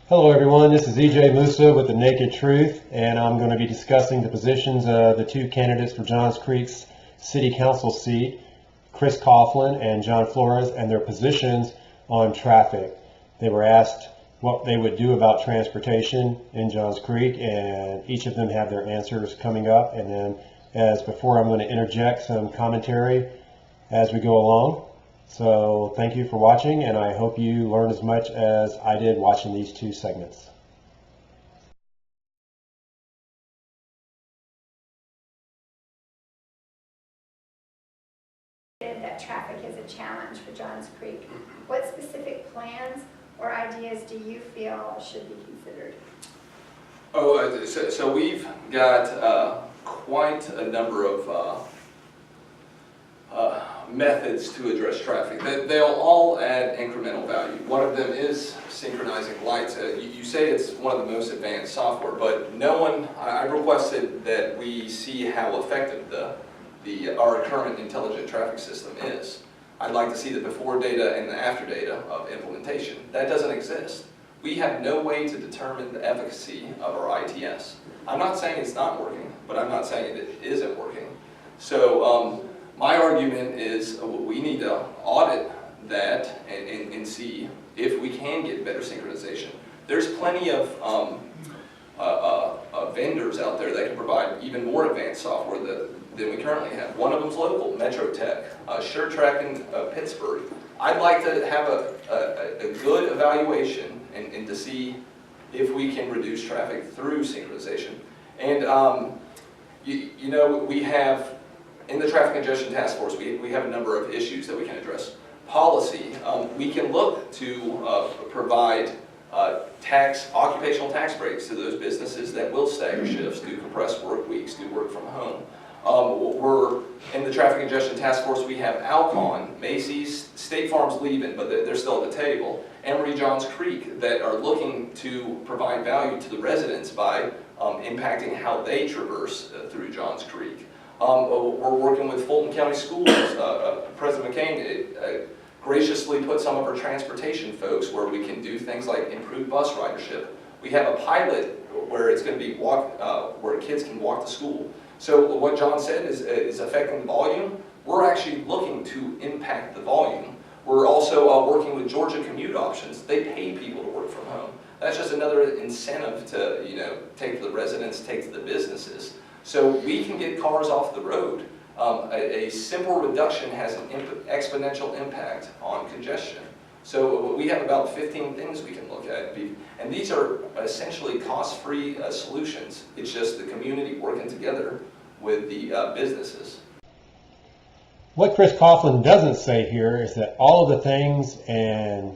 Hello everyone, this is EJ Musa with The Naked Truth, and I'm going to be discussing the positions of the two candidates for Johns Creek's City Council seat, Chris Coughlin and John Flores, and their positions on traffic. They were asked what they would do about transportation in Johns Creek, and each of them have their answers coming up. And then, as before, I'm going to interject some commentary as we go along. So thank you for watching, and I hope you learn as much as I did watching these two segments. That traffic is a challenge for Johns Creek. What specific plans or ideas do you feel should be considered? So we've got quite a number of methods to address traffic. They'll all add incremental value. One of them is synchronizing lights. You say it's one of the most advanced software, but I requested that we see how effective our current intelligent traffic system is. I'd like to see the before data and the after data of implementation. That doesn't exist. We have no way to determine the efficacy of our ITS. I'm not saying it's not working, but I'm not saying it isn't working. So my argument is we need to audit that and see if we can get better synchronization. There's plenty of vendors out there that can provide even more advanced software than we currently have. One of them's local, Metro Tech, SureTrack in Pittsburgh. I'd like to have a good evaluation and to see if we can reduce traffic through synchronization. And you know, we have, in the Traffic Congestion Task Force, we have a number of issues that we can address. Policy, we can look to provide occupational tax breaks to those businesses that will stagger shifts, do compressed work weeks, do work from home. We're in the Traffic Congestion Task Force. We have Alcon, Macy's, State Farm's leaving, but they're still at the table. Emory Johns Creek that are looking to provide value to the residents by impacting how they traverse through Johns Creek. We're working with Fulton County Schools. President McCain graciously put some of our transportation folks where we can do things like improve bus ridership. We have a pilot where it's going to be where kids can walk to school. So what John said is affecting the volume. We're actually looking to impact the volume. We're also working with Georgia Commute Options. They pay people to work from home. That's just another incentive to take to the residents, take to the businesses. So we can get cars off the road. A simple reduction has an exponential impact on congestion. So we have about 15 things we can look at, and these are essentially cost-free solutions. It's just the community working together with the businesses. What Chris Coughlin doesn't say here is that all of the things and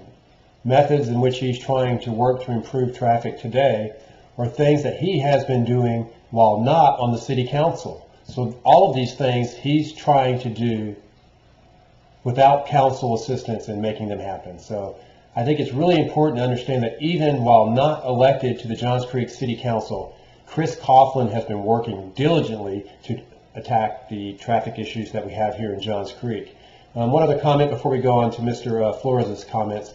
methods in which he's trying to work to improve traffic today are things that he has been doing while not on the city council. So all of these things he's trying to do without council assistance in making them happen. So I think it's really important to understand that even while not elected to the Johns Creek City Council, Chris Coughlin has been working diligently to attack the traffic issues that we have here in Johns Creek. One other comment before we go on to Mr. Flores' comments.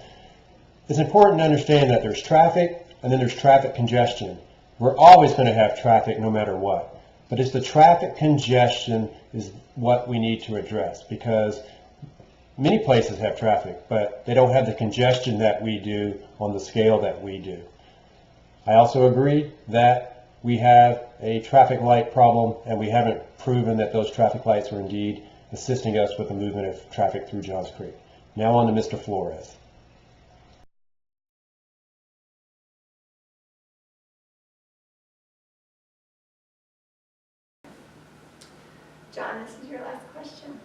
It's important to understand that there's traffic and then there's traffic congestion. We're always going to have traffic no matter what. But it's the traffic congestion is what we need to address, because many places have traffic, but they don't have the congestion that we do on the scale that we do. I also agree that we have a traffic light problem, and we haven't proven that those traffic lights are indeed assisting us with the movement of traffic through Johns Creek. Now on to Mr. Flores. John, this is your last question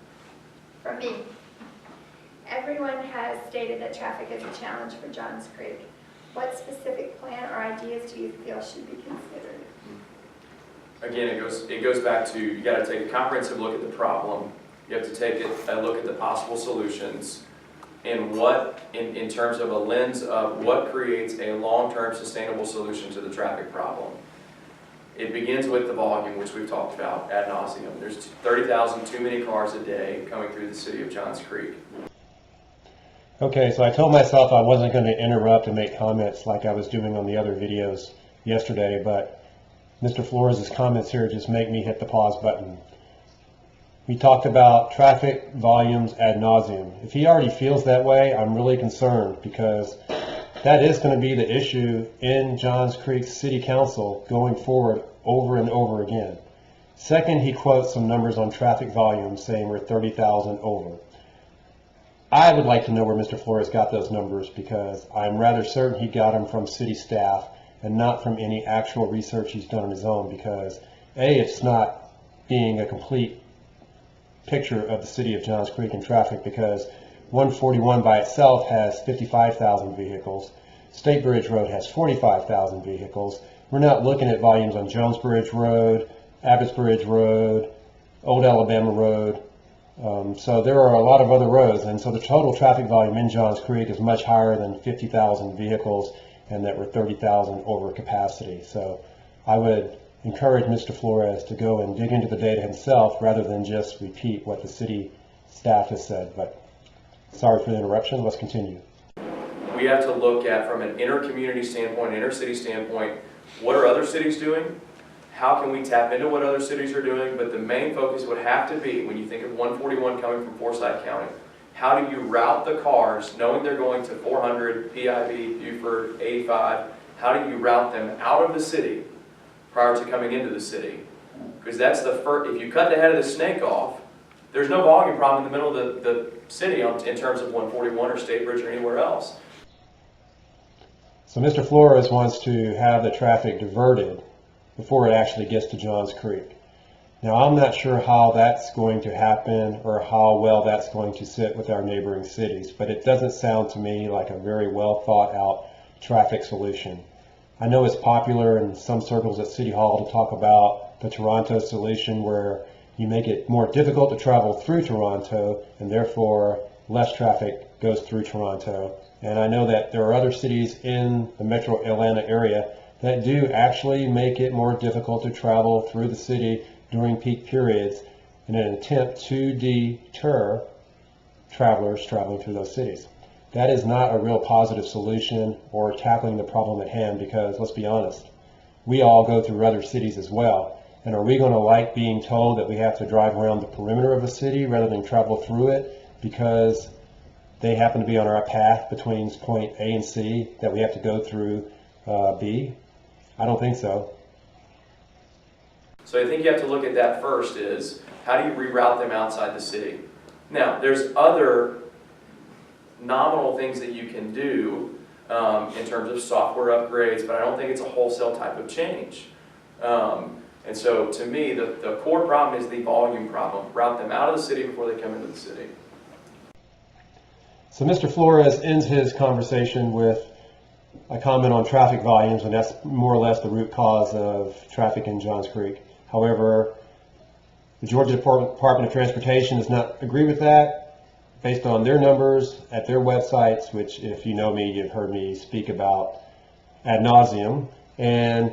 from me. Everyone has stated that traffic is a challenge for Johns Creek. What specific plan or ideas do you feel should be considered? Again, it goes back to, you got to take a comprehensive look at the problem. You have to take a look at the possible solutions and in terms of a lens of what creates a long-term sustainable solution to the traffic problem. It begins with the volume, which we've talked about ad nauseum. There's 30,000 too many cars a day coming through the city of Johns Creek. Okay, so I told myself I wasn't going to interrupt and make comments like I was doing on the other videos yesterday, but Mr. Flores' comments here just make me hit the pause button. We talked about traffic volumes ad nauseum. If he already feels that way, I'm really concerned, because that is going to be the issue in Johns Creek City Council going forward over and over again. Second, he quotes some numbers on traffic volumes saying we're 30,000 over. I would like to know where Mr. Flores got those numbers, because I'm rather certain he got them from city staff and not from any actual research he's done on his own, because A, it's not being a complete picture of the city of Johns Creek in traffic, because 141 by itself has 55,000 vehicles. State Bridge Road has 45,000 vehicles. We're not looking at volumes on Jones Bridge Road, Abbott's Bridge Road, Old Alabama Road. So there are a lot of other roads, and so the total traffic volume in Johns Creek is much higher than 50,000 vehicles, and that we're 30,000 over capacity. So I would encourage Mr. Flores to go and dig into the data himself rather than just repeat what the city staff has said. But sorry for the interruption. Let's continue. We have to look at, from an inter-community standpoint, inter-city standpoint, what are other cities doing? How can we tap into what other cities are doing? But the main focus would have to be, when you think of 141 coming from Forsyth County, how do you route the cars, knowing they're going to 400, PIB, Buford, 85, how do you route them out of the city prior to coming into the city? Because that's the first, if you cut the head of the snake off, there's no volume problem in the middle of the city in terms of 141 or State Bridge or anywhere else. So Mr. Flores wants to have the traffic diverted before it actually gets to Johns Creek. Now, I'm not sure how that's going to happen or how well that's going to sit with our neighboring cities, but it doesn't sound to me like a very well thought out traffic solution. I know it's popular in some circles at City Hall to talk about the Toronto solution, where you make it more difficult to travel through Toronto, and therefore less traffic goes through Toronto. And I know that there are other cities in the metro Atlanta area that do actually make it more difficult to travel through the city during peak periods in an attempt to deter travelers traveling through those cities. That is not a real positive solution or tackling the problem at hand, because let's be honest, we all go through other cities as well. And are we going to like being told that we have to drive around the perimeter of a city rather than travel through it because they happen to be on our path between point A and C that we have to go through B? I don't think so. So I think you have to look at that first, is how do you reroute them outside the city? Now, there's other nominal things that you can do in terms of software upgrades, but I don't think it's a wholesale type of change. And so to me, the core problem is the volume problem. Route them out of the city before they come into the city. So Mr. Flores ends his conversation with a comment on traffic volumes, and that's more or less the root cause of traffic in Johns Creek. However, the Georgia Department of Transportation does not agree with that based on their numbers at their websites, which, if you know me, you've heard me speak about ad nauseum. And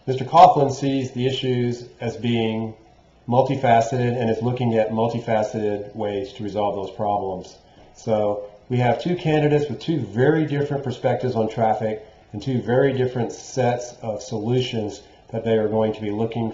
Mr. Coughlin sees the issues as being multifaceted and is looking at multifaceted ways to resolve those problems. So we have two candidates with two very different perspectives on traffic and two very different sets of solutions that they are going to be looking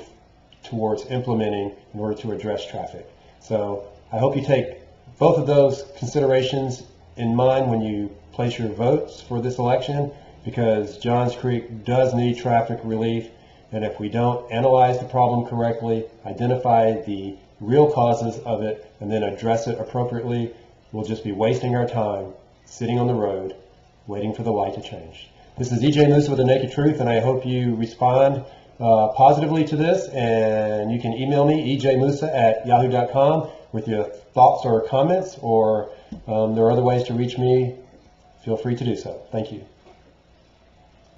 towards implementing in order to address traffic. So I hope you take both of those considerations in mind when you place your votes for this election, because Johns Creek does need traffic relief, and if we don't analyze the problem correctly, identify the real causes of it, and then address it appropriately, we'll just be wasting our time sitting on the road waiting for the light to change. This is EJ Musa with The Naked Truth, and I hope you respond positively to this, and you can email me, ejmusa@yahoo.com, with your thoughts or comments, or there are other ways to reach me. Feel free to do so. Thank you.